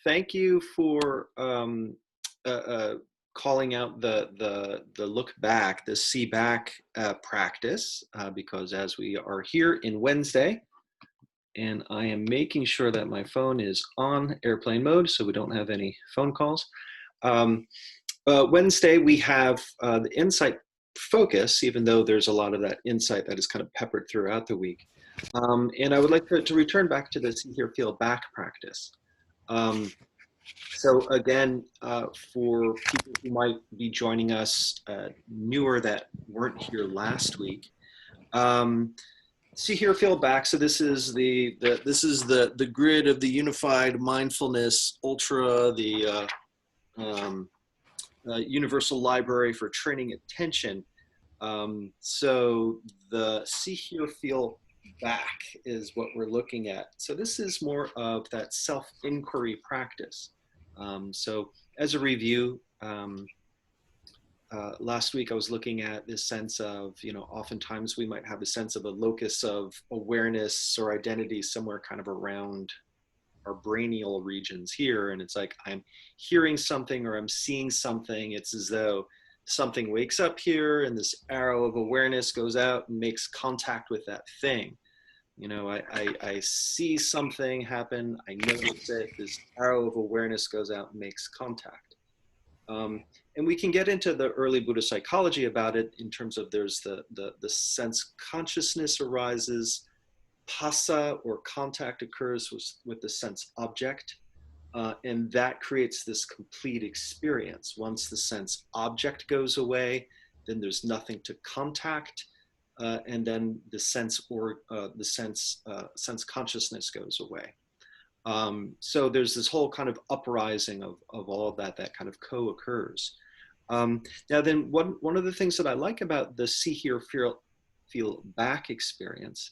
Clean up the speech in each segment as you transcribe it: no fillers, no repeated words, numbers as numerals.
thank you for uh, uh, calling out the look back, the see back practice, because as we are here in Wednesday, and I am making sure that my phone is on airplane mode so we don't have any phone calls. Um, Wednesday, we have the insight focus, even though there's a lot of that insight that is kind of peppered throughout the week. And I would like to return back to the see, hear, feel back practice. Um, so again, for people who might be joining us newer that weren't here last week, um, see, hear, feel back. So this is the grid of the unified mindfulness ultra, the universal library for training attention. So the see, hear, feel back is what we're looking at. So this is more of that self-inquiry practice. So as a review, last week I was looking at this sense of, oftentimes we might have a sense of a locus of awareness or identity somewhere kind of around our brainial regions here. And it's like, I'm hearing something or I'm seeing something. It's as though something wakes up here and this arrow of awareness goes out and makes contact with that thing. I see something happen, I notice it, this arrow of awareness goes out and makes contact. And we can get into the early Buddha psychology about it in terms of there's the sense consciousness arises, phassa or contact occurs with the sense object, and that creates this complete experience. Once the sense object goes away, then there's nothing to contact, and then the sense consciousness goes away. So there's this whole kind of uprising of all of that kind of co-occurs. Now then, one of the things that I like about the see, hear, feel back experience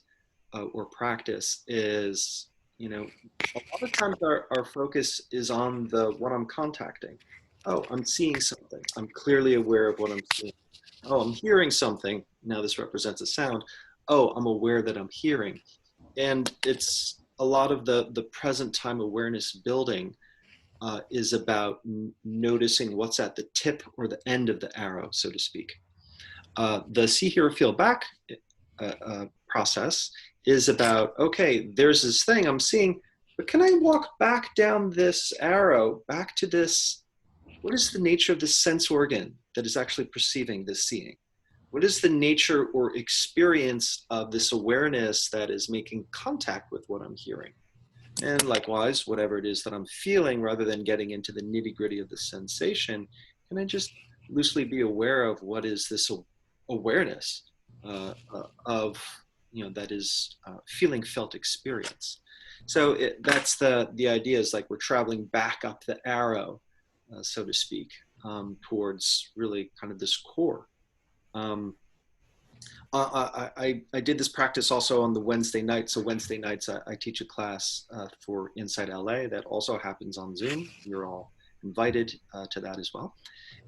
or practice is, a lot of times our focus is on what I'm contacting. Oh, I'm seeing something. I'm clearly aware of what I'm seeing. Oh, I'm hearing something. Now this represents a sound. Oh, I'm aware that I'm hearing. And it's a lot of the present time awareness building is about noticing what's at the tip or the end of the arrow, so to speak. The see, hear, feel back process is about, okay, there's this thing I'm seeing, but can I walk back down this arrow, back to this? What is the nature of the sense organ that is actually perceiving this seeing? What is the nature or experience of this awareness that is making contact with what I'm hearing? And likewise, whatever it is that I'm feeling, rather than getting into the nitty-gritty of the sensation, can I just loosely be aware of what is this awareness of, that is feeling, felt experience. So that's the idea, is like we're traveling back up the arrow, so to speak, towards really kind of this core. I did this practice also on the Wednesday night. So Wednesday nights, I teach a class for Inside LA that also happens on Zoom. You're all invited to that as well.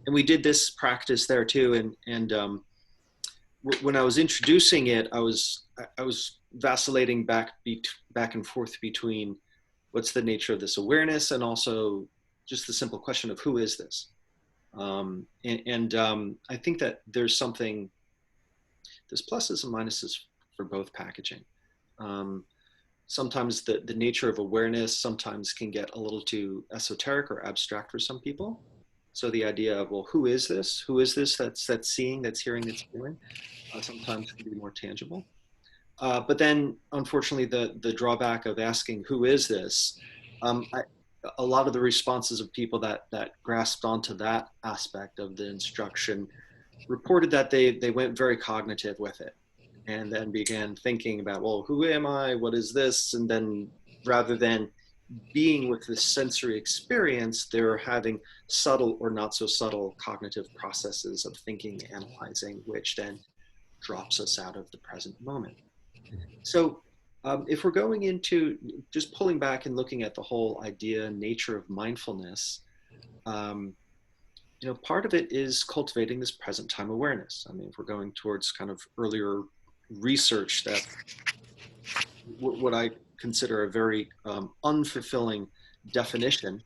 And we did this practice there too. And when I was introducing it, I was vacillating back and forth between what's the nature of this awareness and also just the simple question of who is this? I think that there's pluses and minuses for both packaging. Sometimes the nature of awareness sometimes can get a little too esoteric or abstract for some people. So the idea of, well, who is this? Who is this that's seeing, that's hearing, that's feeling? Sometimes can be more tangible. But then, unfortunately, the drawback of asking who is this, a lot of the responses of people that grasped onto that aspect of the instruction reported that they went very cognitive with it, and then began thinking about, well, who am I? What is this? And then rather than being with this sensory experience, they're having subtle or not so subtle cognitive processes of thinking, analyzing, which then drops us out of the present moment. So if we're going into just pulling back and looking at the whole idea and nature of mindfulness, part of it is cultivating this present time awareness. I mean, if we're going towards kind of earlier research, that what I consider a very unfulfilling definition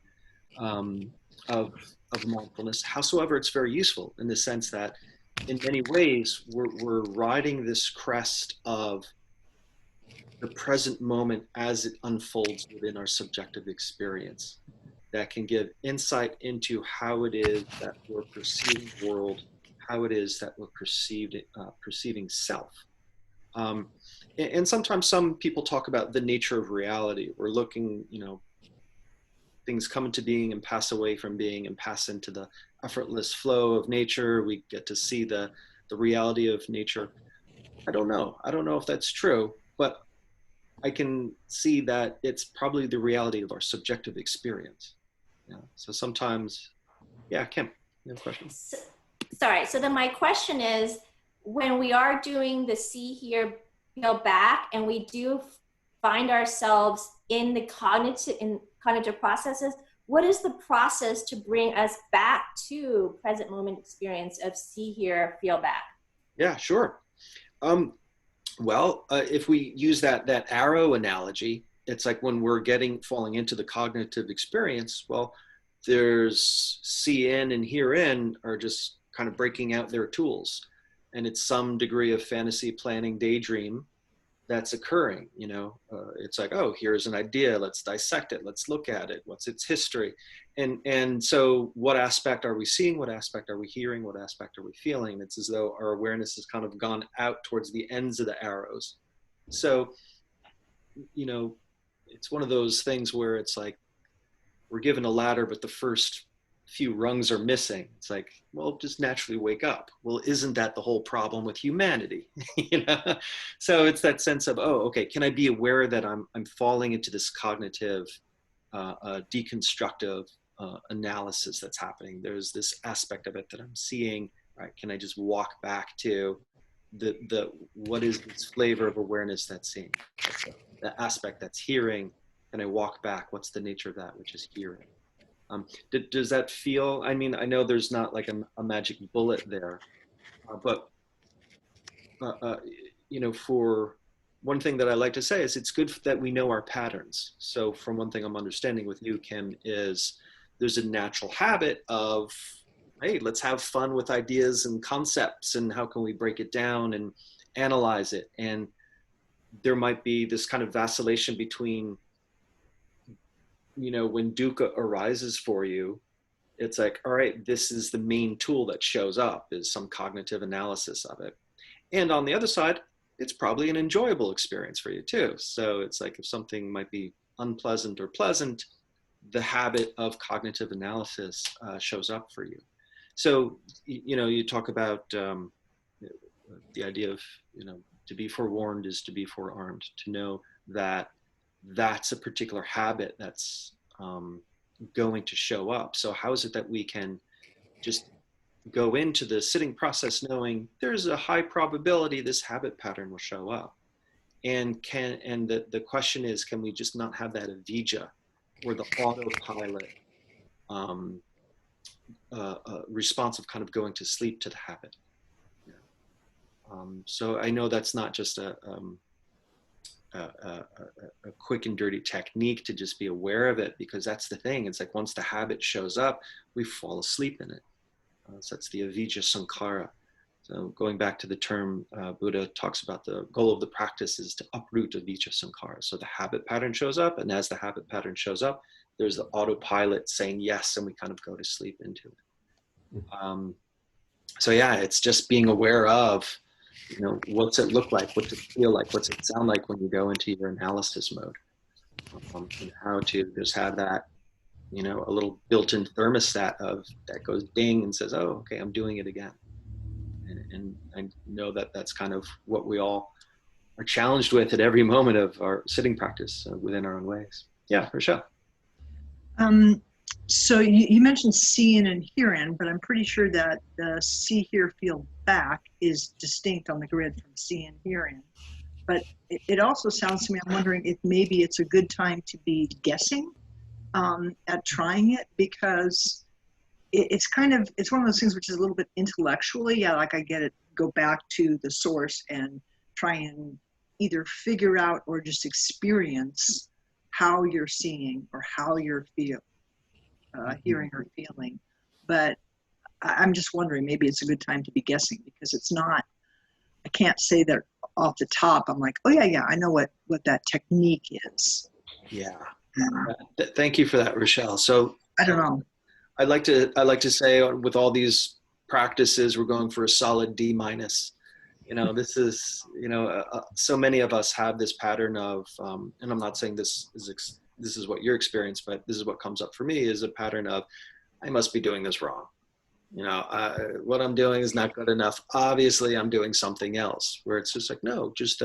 um, of mindfulness. Howsoever, it's very useful in the sense that in many ways we're riding this crest of the present moment as it unfolds within our subjective experience that can give insight into how it is that we're perceiving the world, how it is that we're perceiving self. And sometimes some people talk about the nature of reality. We're looking, things come into being and pass away from being and pass into the effortless flow of nature. We get to see the reality of nature. I don't know. I don't know if that's true, but I can see that it's probably the reality of our subjective experience. Yeah. So sometimes, yeah, Kim, you have a question? Sorry. So then my question is, when we are doing the see, hear, feel back, and we do find ourselves in the cognitive processes, what is the process to bring us back to present moment experience of see, hear, feel back? Yeah, sure. Well, if we use that arrow analogy, it's like when we're falling into the cognitive experience, well, there's see in and hear in are just kind of breaking out their tools. And it's some degree of fantasy planning daydream that's occurring. It's like, oh, here's an idea, let's dissect it, let's look at it, what's its history, and so what aspect are we seeing, what aspect are we hearing, what aspect are we feeling? It's as though our awareness has kind of gone out towards the ends of the arrows. So it's one of those things where it's like we're given a ladder but the first few rungs are missing. It's like, well, just naturally wake up. Well, isn't that the whole problem with humanity? So it's that sense of, oh, okay, can I be aware that I'm falling into this cognitive deconstructive analysis that's happening? There's this aspect of it that I'm seeing, right? Can I just walk back to the what is this flavor of awareness that's seeing? The aspect that's hearing, can I walk back? What's the nature of that which is hearing? Does that feel, I mean, I know there's not like a magic bullet there, but for one thing that I like to say is it's good that we know our patterns. So from one thing I'm understanding with you, Kim, is there's a natural habit of, hey, let's have fun with ideas and concepts and how can we break it down and analyze it. And there might be this kind of vacillation between, when dukkha arises for you, it's like, all right, this is the main tool that shows up, is some cognitive analysis of it. And on the other side, it's probably an enjoyable experience for you too. So it's like if something might be unpleasant or pleasant, the habit of cognitive analysis shows up for you. So, you talk about the idea of, to be forewarned is to be forearmed, to know that that's a particular habit that's going to show up. So how is it that we can just go into the sitting process knowing there's a high probability this habit pattern will show up? And the question is, can we just not have that avijja or the autopilot response of kind of going to sleep to the habit? So I know that's not just a quick and dirty technique to just be aware of it, because that's the thing. It's like once the habit shows up, we fall asleep in it. So that's the avijja sankhara. So going back to the term, Buddha talks about the goal of the practice is to uproot avijja sankhara. So the habit pattern shows up, and as the habit pattern shows up, there's the autopilot saying yes, and we kind of go to sleep into it. So yeah, it's just being aware of, what's it look like? What's it feel like? What's it sound like when you go into your analysis mode? And how to just have that, a little built-in thermostat that goes ding and says, oh, okay, I'm doing it again. And I know that that's kind of what we all are challenged with at every moment of our sitting practice within our own ways. Yeah, for sure. So you mentioned see in and hear in, but I'm pretty sure that the see, hear, feel back is distinct on the grid from see and hear in. But it also sounds to me, I'm wondering if maybe it's a good time to be guessing at trying it, because it's one of those things which is a little bit intellectually, yeah, like I get it, go back to the source and try and either figure out or just experience how you're seeing or how you're hearing or feeling. But I'm just wondering, maybe it's a good time to be guessing, because it's not, I can't say that off the top. I'm like, oh yeah, I know what that technique is. Yeah. Thank you for that, Rochelle. So I don't know. I like to say with all these practices, we're going for a solid D minus. This is, so many of us have this pattern of, and I'm not saying this is what your experience, but this is what comes up for me, is a pattern of, I must be doing this wrong. What I'm doing is not good enough. Obviously, I'm doing something else, where it's just like, no, just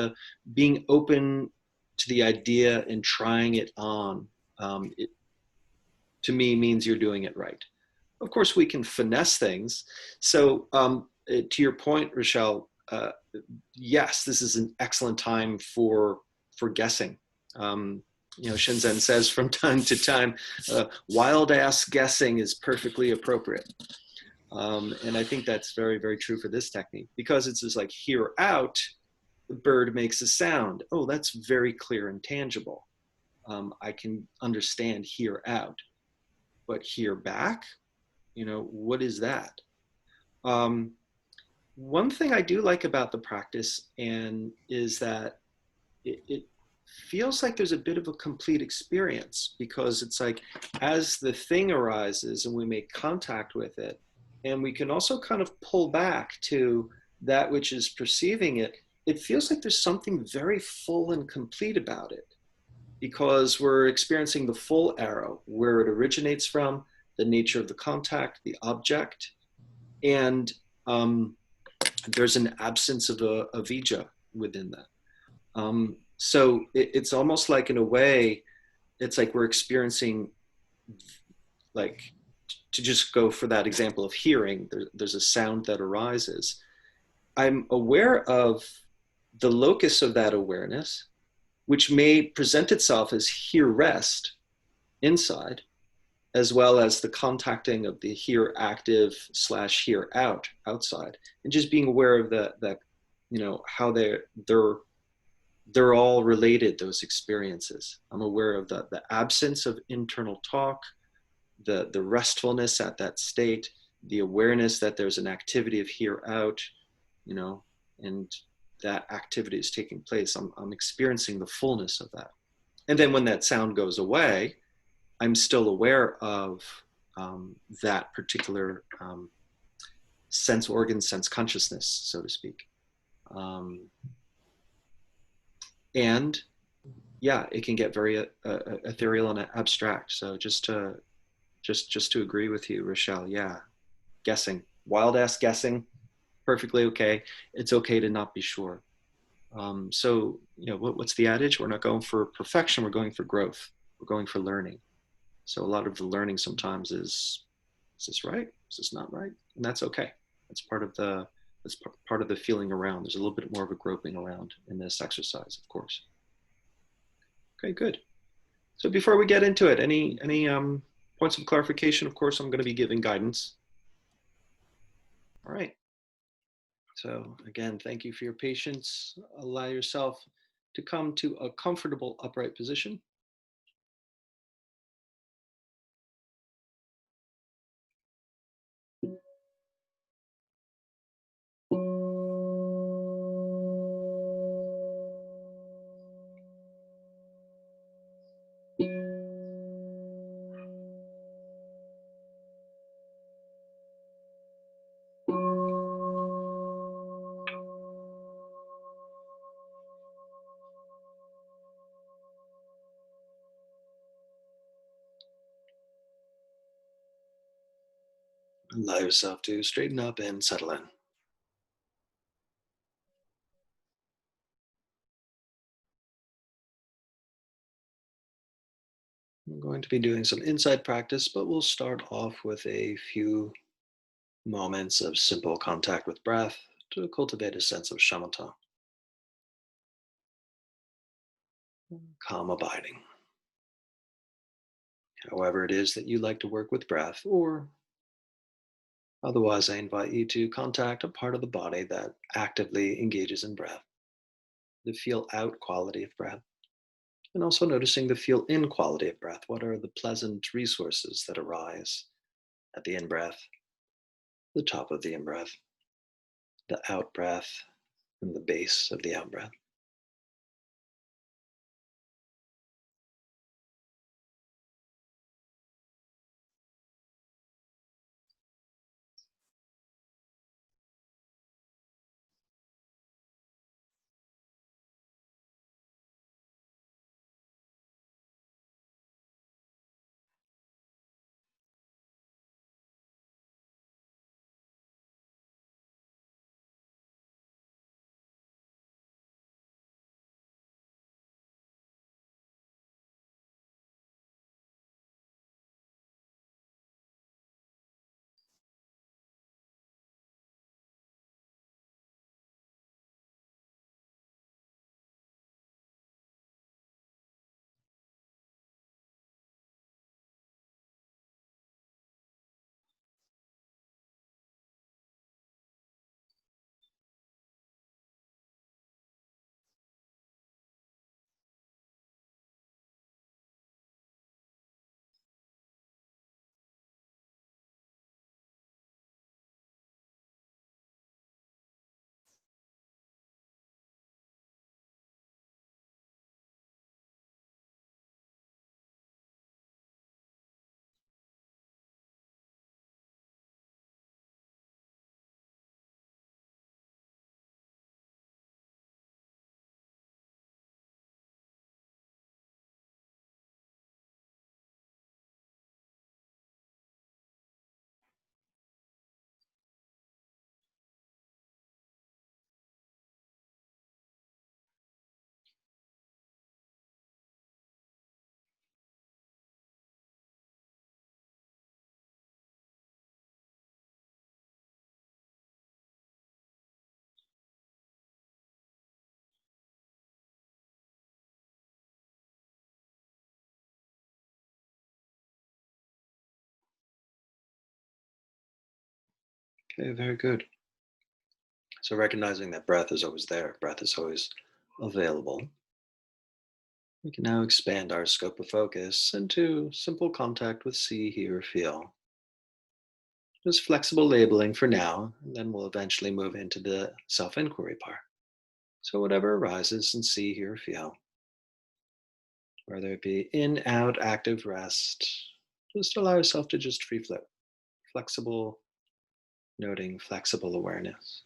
being open to the idea and trying it on, it, to me, means you're doing it right. Of course, we can finesse things. So to your point, Rochelle, yes, this is an excellent time for guessing. Shinzen says from time to time, wild ass guessing is perfectly appropriate. And I think that's very, very true for this technique, because it's just like, hear out, the bird makes a sound. Oh, that's very clear and tangible. I can understand hear out, but hear back, what is that? One thing I do like about the practice is that it feels like there's a bit of a complete experience, because it's like, as the thing arises and we make contact with it, and we can also kind of pull back to that which is perceiving it, it feels like there's something very full and complete about it, because we're experiencing the full arrow, where it originates from, the nature of the contact, the object, and there's an absence of a vija within that. So it's almost like, in a way, it's like we're experiencing, like, to just go for that example of hearing, there's a sound that arises. I'm aware of the locus of that awareness, which may present itself as hear rest inside, as well as the contacting of the hear active / hear out outside, and just being aware of that, how they're all related, those experiences. I'm aware of the absence of internal talk, the restfulness at that state, the awareness that there's an activity of hear out, and that activity is taking place. I'm experiencing the fullness of that. And then when that sound goes away, I'm still aware of that particular sense organ, sense consciousness, so to speak. And yeah, it can get very ethereal and abstract. So just to agree with you, Rochelle, yeah, guessing, wild ass guessing, perfectly okay. It's okay to not be sure. So, what's the adage? We're not going for perfection, we're going for growth. We're going for learning. So a lot of the learning sometimes is this right? Is this not right? And that's okay. That's part of the feeling around. There's a little bit more of a groping around in this exercise, of course. Okay, good. So before we get into it, any points of clarification? Of course, I'm going to be giving guidance. All right. So again, thank you for your patience. Allow yourself to come to a comfortable upright position. Allow yourself to straighten up and settle in. I'm going to be doing some inside practice, but we'll start off with a few moments of simple contact with breath to cultivate a sense of shamatha, calm abiding. However it is that you like to work with breath, or otherwise, I invite you to contact a part of the body that actively engages in breath, the feel out quality of breath, And also noticing the feel in quality of breath. What are the pleasant resources that arise at the in breath, the top of the in breath, the out breath, and the base of the out breath? Okay, very good. So recognizing that breath is always there, breath is always available. We can now expand our scope of focus into simple contact with see, hear, feel. Just flexible labeling for now, and then we'll eventually move into the self-inquiry part. So whatever arises in see, hear, feel, whether it be in, out, active, rest, just allow yourself to just free float. Flexible noting, flexible awareness.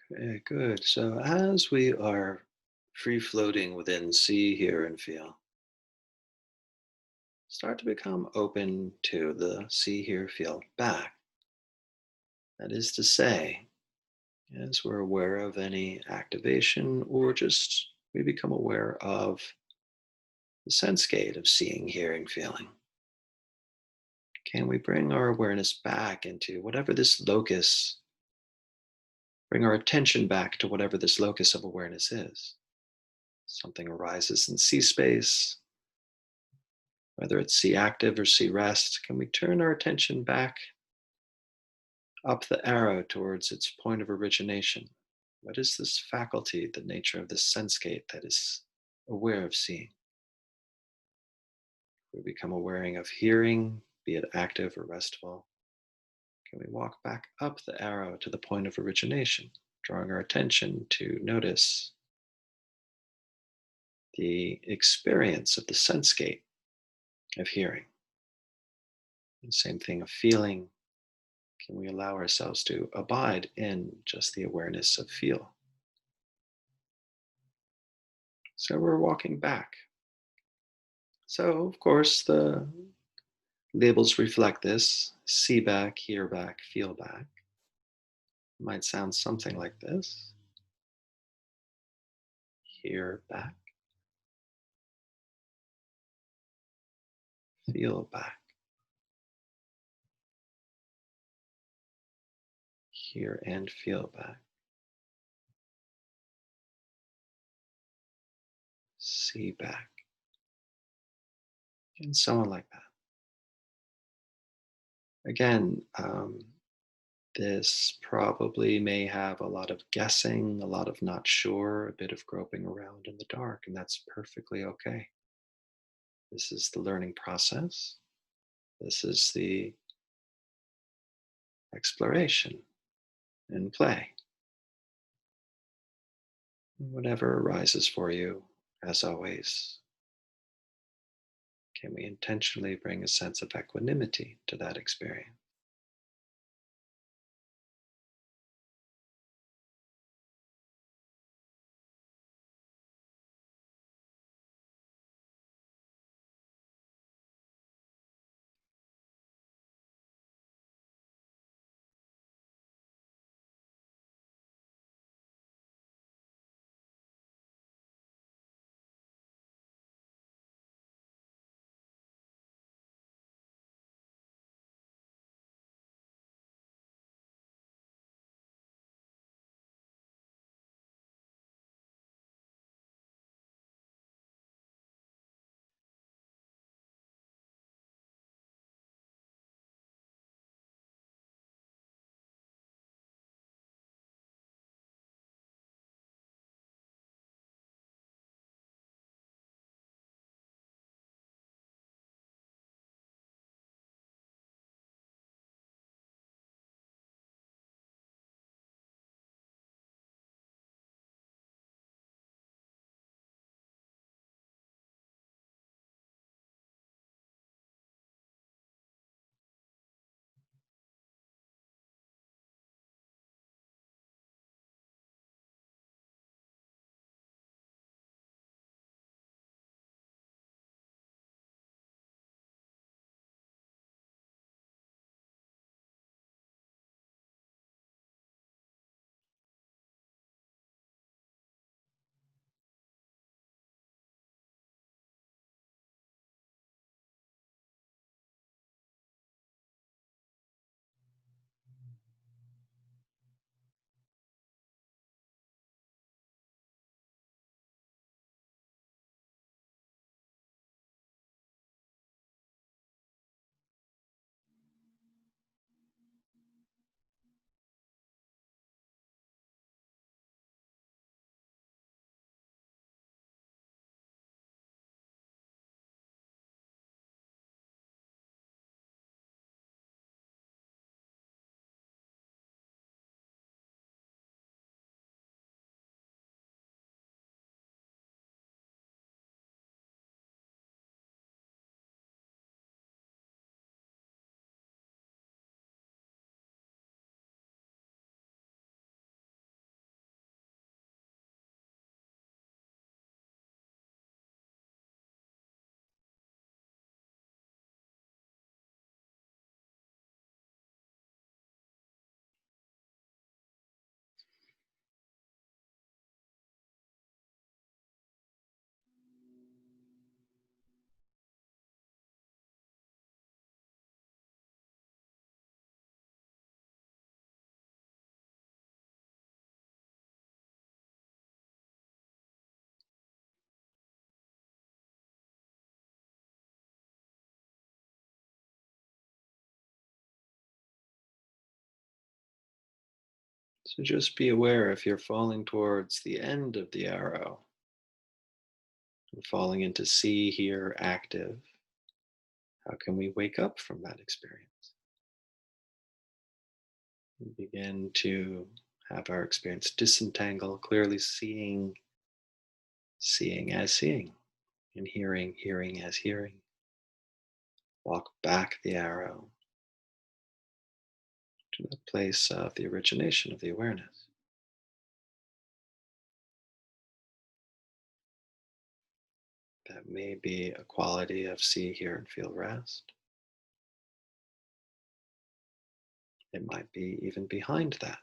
Very good. So as we are free floating within see, hear, and feel, start to become open to the see, hear, feel back. That is to say, as we're aware of any activation or just we become aware of the sense gate of seeing, hearing, feeling. Can we bring our awareness back into whatever this locus, bring our attention back to whatever this locus of awareness is? Something arises in C space, whether it's C active or C rest. Can we turn our attention back up the arrow towards its point of origination? What is this faculty, the nature of this sense gate that is aware of seeing? We become aware of hearing, be it active or restful. Can we walk back up the arrow to the point of origination, drawing our attention to notice the experience of the sense gate of hearing? And same thing of feeling. Can we allow ourselves to abide in just the awareness of feel? So we're walking back. So, of course, the labels reflect this: see back, hear back, feel back. It might sound something like this: hear back, feel back, hear and feel back, see back, and so on like that. Again, this probably may have a lot of guessing, a lot of not sure, a bit of groping around in the dark, and that's perfectly okay. This is the learning process. This is the exploration and play. Whatever arises for you, as always, can we intentionally bring a sense of equanimity to that experience? So just be aware if you're falling towards the end of the arrow and falling into see, hear, active, how can we wake up from that experience? And begin to have our experience disentangle, clearly seeing, seeing as seeing, and hearing, hearing as hearing. Walk back the arrow to the place of the origination of the awareness. That may be a quality of see, hear, and feel rest. It might be even behind that.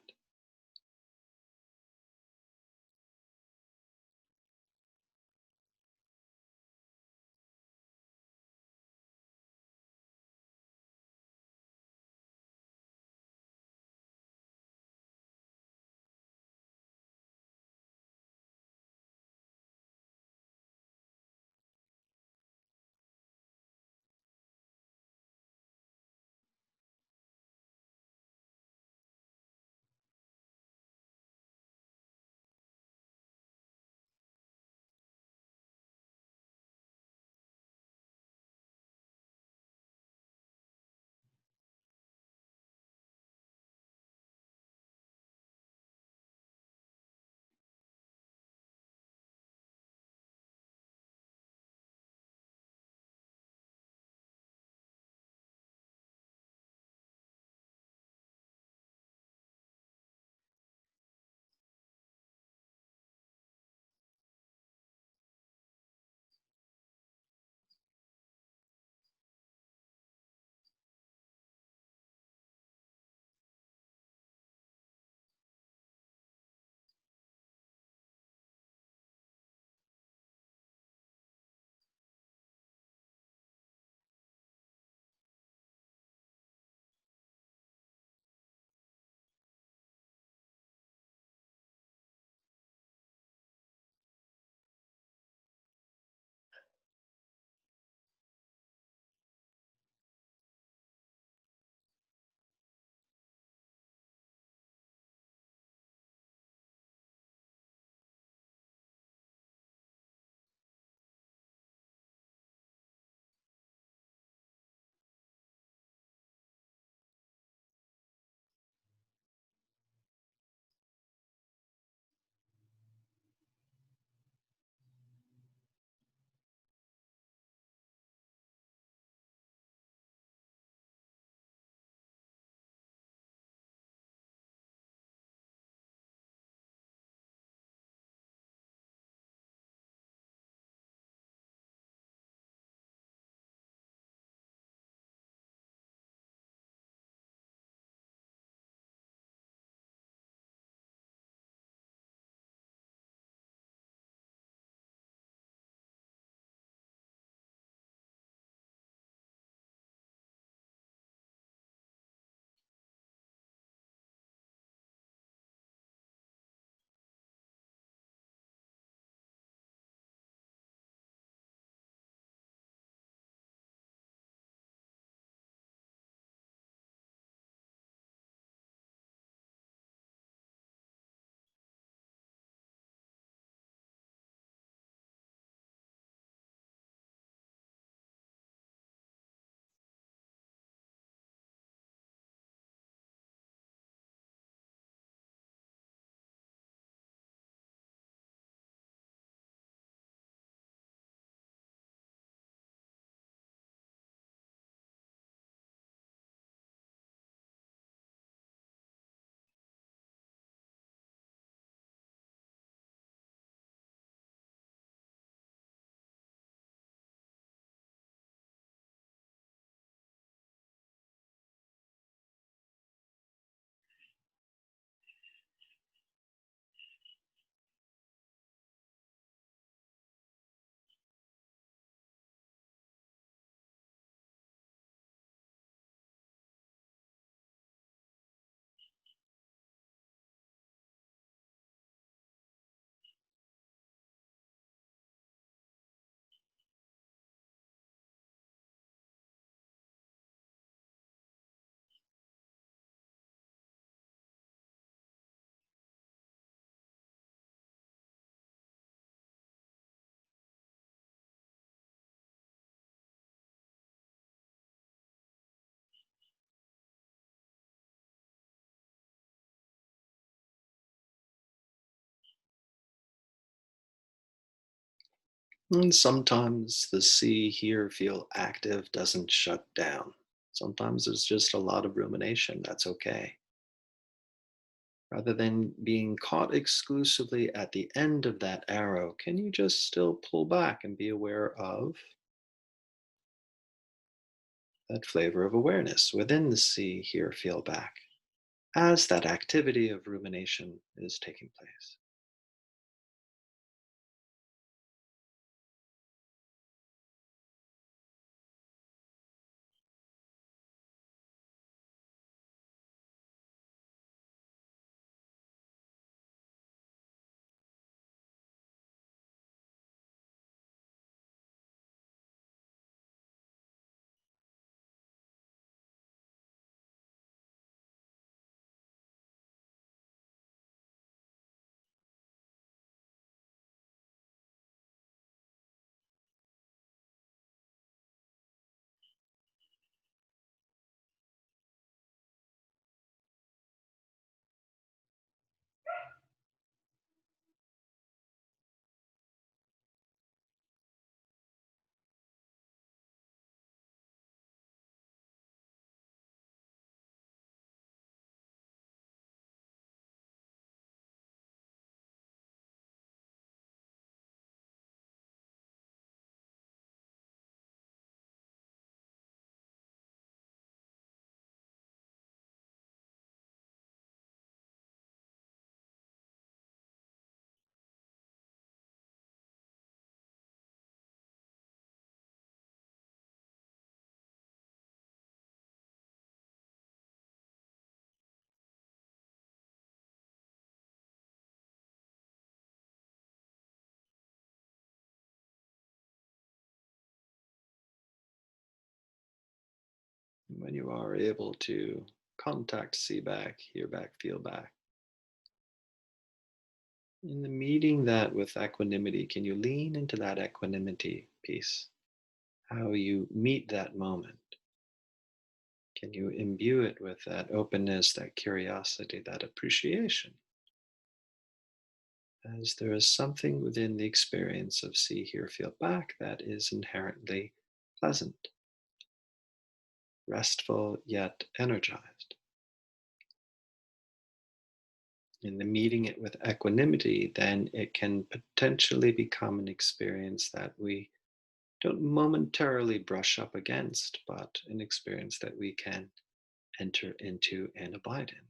And sometimes the see, hear, feel active doesn't shut down. Sometimes there's just a lot of rumination. That's okay. Rather than being caught exclusively at the end of that arrow, can you just still pull back and be aware of that flavor of awareness within the see, hear, feel back as that activity of rumination is taking place? When you are able to contact, see back, hear back, feel back, in the meeting that with equanimity, can you lean into that equanimity piece? How you meet that moment? Can you imbue it with that openness, that curiosity, that appreciation? As there is something within the experience of see, hear, feel back that is inherently pleasant, restful, yet energized. In the meeting it with equanimity, then it can potentially become an experience that we don't momentarily brush up against, but an experience that we can enter into and abide in.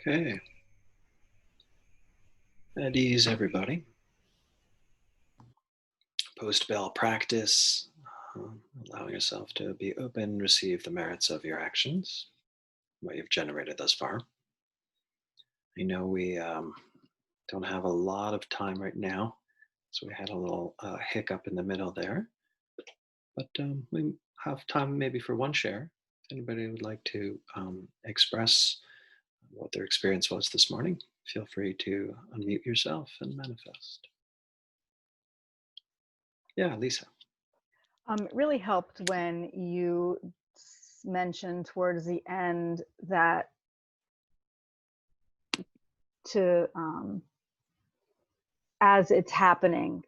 Okay. At ease, everybody. Post-bell practice, allowing yourself to be open, receive the merits of your actions, what you've generated thus far. I know we don't have a lot of time right now, so we had a little hiccup in the middle there, but we have time maybe for one share. If anybody would like to express what their experience was this morning, feel free to unmute yourself and manifest. Yeah, Lisa. It really helped when you mentioned towards the end that to, as it's happening,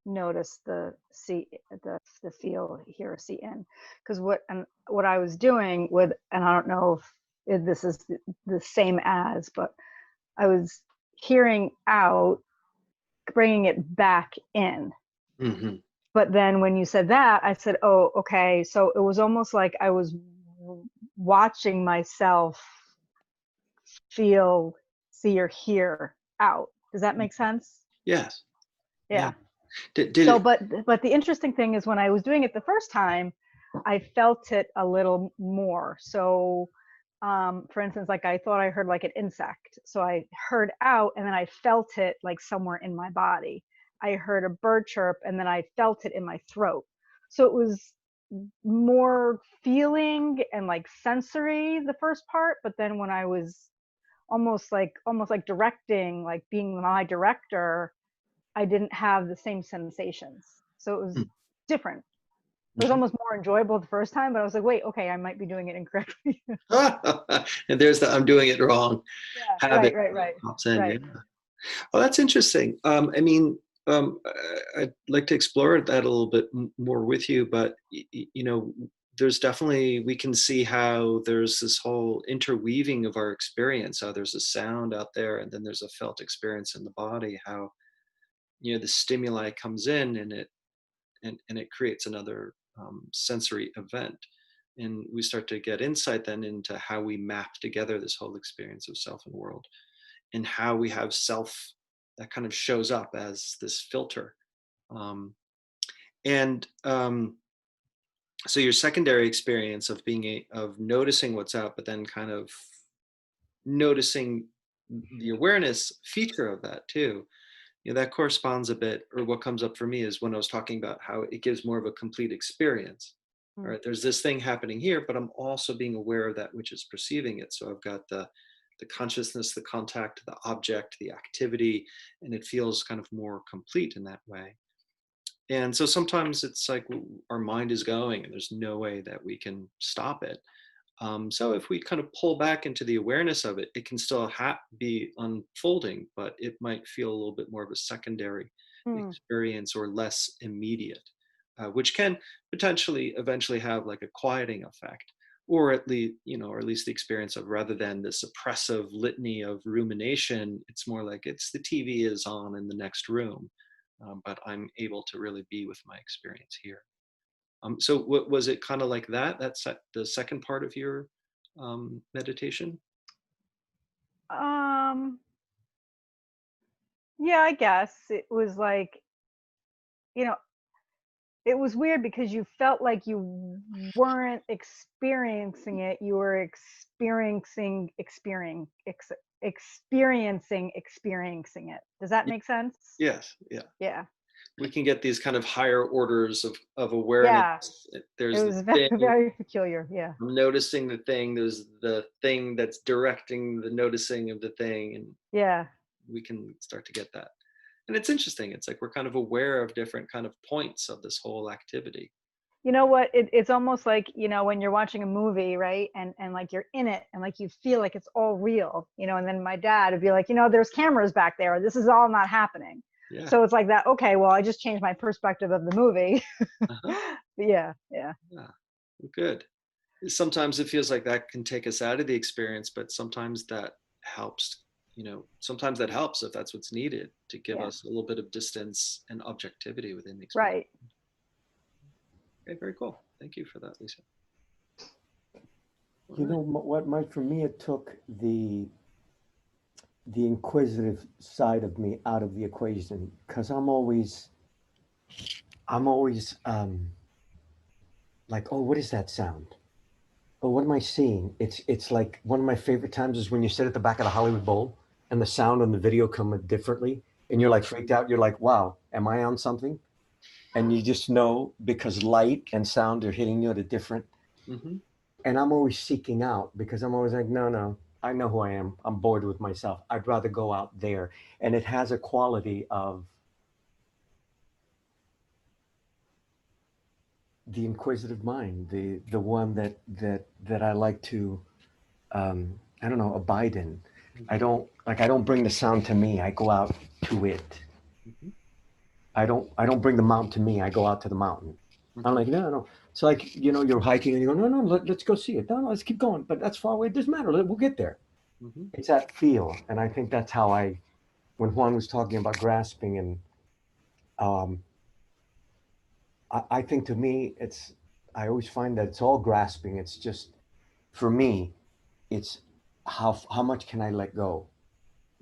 notice the see, the feel, hear, see in. Because what I was doing with, and I don't know if this is the same as, but I was hearing out, bringing it back in. Mm-hmm. But then when you said that, I said, oh, okay. So it was almost like I was watching myself feel, see, or hear out. Does that make sense? Yes. Yeah. Did So, it? but the interesting thing is when I was doing it the first time, I felt it a little more. So, for instance, like I thought I heard like an insect. So I heard out and then I felt it like somewhere in my body. I heard a bird chirp and then I felt it in my throat. So it was more feeling and like sensory the first part, but then when I was almost like directing, like being my director, I didn't have the same sensations. So it was different. It was almost more enjoyable the first time, but I was like, wait, okay, I might be doing it incorrectly. And there's the I'm doing it wrong Yeah, habit right. pops in. Right. Yeah. Oh, that's interesting. I mean, I'd like to explore that a little bit more with you, but you know, there's definitely, we can see how there's this whole interweaving of our experience. How there's a sound out there, and then there's a felt experience in the body. How, you know, the stimuli comes in, and it creates another sensory event, and we start to get insight then into how we map together this whole experience of self and world, and how we have self that kind of shows up as this filter. Um, and So your secondary experience of of noticing what's out, but then kind of noticing the awareness feature of that too, you know, that corresponds a bit, or what comes up for me is when I was talking about how it gives more of a complete experience. All right, there's this thing happening here, but I'm also being aware of that which is perceiving it. So I've got the consciousness, the contact, the object, the activity, and it feels kind of more complete in that way. And so sometimes it's like our mind is going and there's no way that we can stop it. So if we kind of pull back into the awareness of it, it can still be unfolding, but it might feel a little bit more of a secondary experience, or less immediate, which can potentially eventually have like a quieting effect, or at least, you know, or at least the experience of, rather than this oppressive litany of rumination, it's more like it's the TV is on in the next room, but I'm able to really be with my experience here. So what was it kind of like that? That's the second part of your meditation? Yeah, I guess it was like, you know, it was weird because you felt like you weren't experiencing it. You were experiencing it. Does that make sense? Yes, yeah. Yeah. We can get these kind of higher orders of awareness. Yeah. There's It the was thing, very peculiar. Yeah. I'm noticing the thing, there's the thing that's directing the noticing of the thing, and Yeah. we can start to get that. And it's interesting. It's like we're kind of aware of different kind of points of this whole activity. You know what? It's almost like, you know, when you're watching a movie, right? And like you're in it and like you feel like it's all real, you know, and then my dad would be like, you know, there's cameras back there. This is all not happening. Yeah. So it's like that. Okay, well, I just changed my perspective of the movie. Uh-huh. Yeah. Yeah. Good. Sometimes it feels like that can take us out of the experience, but sometimes that helps, you know, sometimes that helps if that's what's needed to give us a little bit of distance and objectivity within the experience. Right. Okay, very cool. Thank you for that, Lisa. You know what, Mike, for me, it took the the inquisitive side of me out of the equation, because I'm always like, oh, what is that sound? Oh, what am I seeing? It's like one of my favorite times is when you sit at the back of the Hollywood Bowl and the sound and the video come differently, and you're like freaked out. You're like, wow, am I on something? And you just know because light and sound are hitting you at a different. Mm-hmm. And I'm always seeking out because I'm always like, no, no, I know who I am. I'm bored with myself. I'd rather go out there. And it has a quality of the inquisitive mind, the one that I like to I don't know, abide in. I don't bring the sound to me. I go out to it. Mm-hmm. I don't bring the mountain to me. I go out to the mountain. I'm Mm-hmm. like, no, no. It's like, you're hiking and you go, no, no, let's go see it. No, no, let's keep going. But that's far away. It doesn't matter. We'll get there. Mm-hmm. It's that feel. And I think that's how when Juan was talking about grasping, and um, I think to me, I always find that it's all grasping. It's just, for me, it's how much can I let go?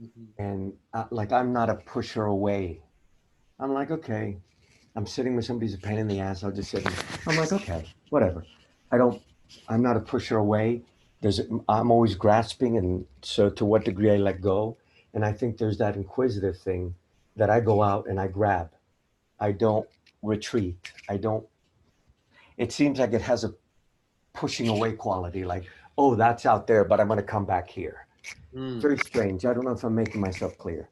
Mm-hmm. And like, I'm not a pusher away. I'm like, okay, I'm sitting with somebody's a pain in the ass. I'll just sit. I'm like, okay, whatever. I don't. I'm not a pusher away. I'm always grasping, and so to what degree I let go. And I think there's that inquisitive thing that I go out and I grab. I don't retreat. I don't. It seems like it has a pushing away quality. Like, oh, that's out there, but I'm going to come back here. Mm. Very strange. I don't know if I'm making myself clear.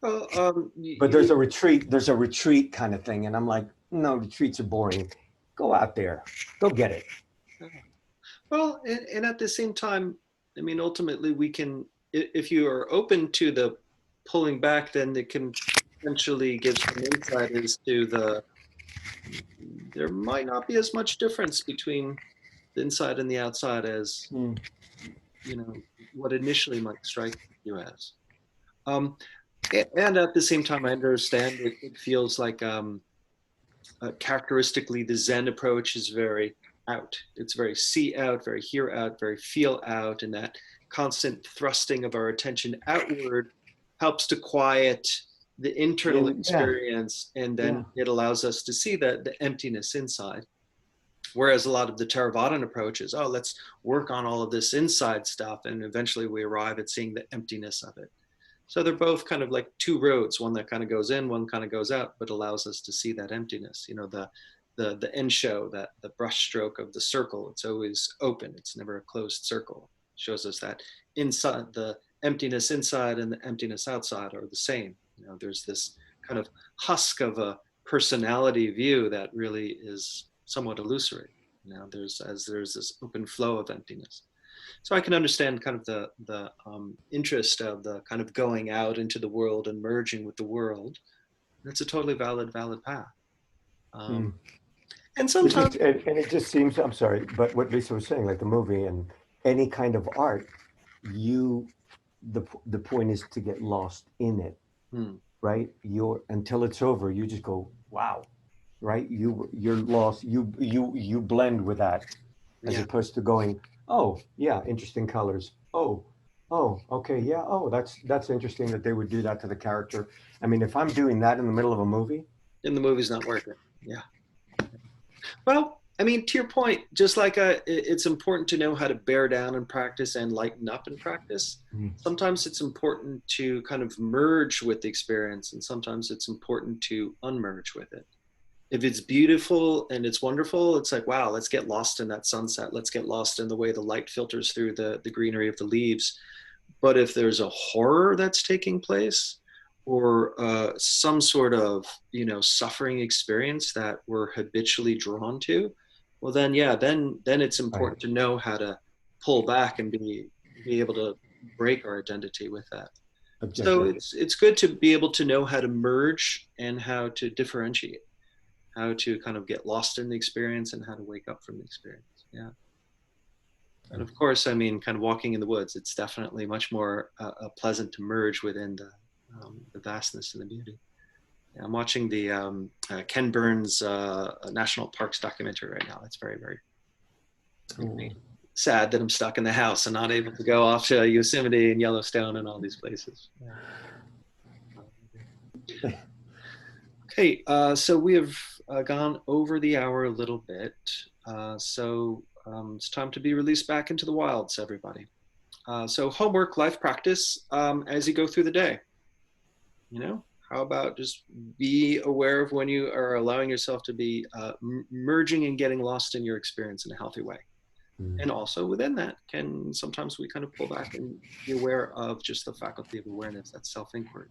Well, But there's a retreat kind of thing, and I'm like, no, retreats are boring. Go out there, go get it. well, and at the same time, I mean, ultimately, we can, if you are open to the pulling back, then it can potentially give some insight as to there might not be as much difference between the inside and the outside as, Mm. what initially might strike you as. Um, and at the same time, I understand it feels like characteristically the Zen approach is very out. It's very see out, very hear out, very feel out, and that constant thrusting of our attention outward helps to quiet the internal Yeah, experience, and yeah. then it allows us to see the emptiness inside. Whereas a lot of the Theravadan approach is, oh, let's work on all of this inside stuff, and eventually we arrive at seeing the emptiness of it. So they're both kind of like two roads, one that kind of goes in, one kind of goes out, but allows us to see that emptiness. The end show, that the brush stroke of the circle, it's always open. It's never a closed circle. It shows us that inside, the emptiness inside and the emptiness outside are the same. There's this kind of husk of a personality view that really is somewhat illusory. There's this open flow of emptiness. So I can understand kind of the interest of the kind of going out into the world and merging with the world. That's a totally valid path. Mm. And It sometimes, just and it just seems. I'm sorry, but what Lisa was saying, like the movie and any kind of art, you the point is to get lost in it, hmm, right? You're until it's over, you just go, wow, right? You're lost. You blend with that, as yeah, opposed to going, oh yeah, interesting colors. Oh, okay, yeah. Oh, that's interesting that they would do that to the character. I mean, if I'm doing that in the middle of a movie, and the movie's not worth it. Yeah. Well, I mean, to your point, just like it's important to know how to bear down in practice and lighten up in practice. mm, Sometimes it's important to kind of merge with the experience, and sometimes it's important to unmerge with it. If it's beautiful and it's wonderful, it's like, wow, let's get lost in that sunset. Let's get lost in the way the light filters through the greenery of the leaves. But if there's a horror that's taking place, or some sort of suffering experience that we're habitually drawn to, well then yeah, then it's right, important to know how to pull back and be able to break our identity with that. So objective. it's good to be able to know how to merge and how to differentiate, how to kind of get lost in the experience and how to wake up from the experience. Yeah. And of course, I mean, kind of walking in the woods, it's definitely much more pleasant to merge within the vastness and the beauty. Yeah, I'm watching the Ken Burns National Parks documentary right now. It's very, very Cool. sad that I'm stuck in the house and not able to go off to Yosemite and Yellowstone and all these places. Okay, so we have gone over the hour a little bit. So it's time to be released back into the wilds, everybody. So homework, life practice as you go through the day. You know, how about just be aware of when you are allowing yourself to be merging and getting lost in your experience in a healthy way. And also within that, sometimes we kind of pull back and be aware of just the faculty of awareness, that self-inquiry.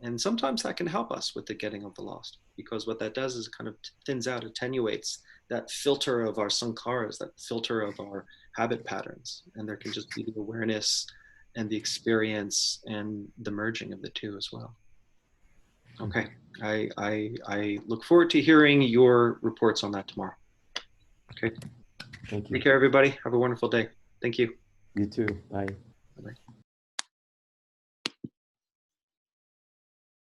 And sometimes that can help us with the getting of the lost, because what that does is it kind of thins out, attenuates that filter of our sankharas, that filter of our habit patterns. And there can just be the awareness and the experience and the merging of the two as well. Okay, I look forward to hearing your reports on that tomorrow. Okay. Thank you. Take care, everybody. Have a wonderful day. Thank you. You too. Bye. Bye-bye.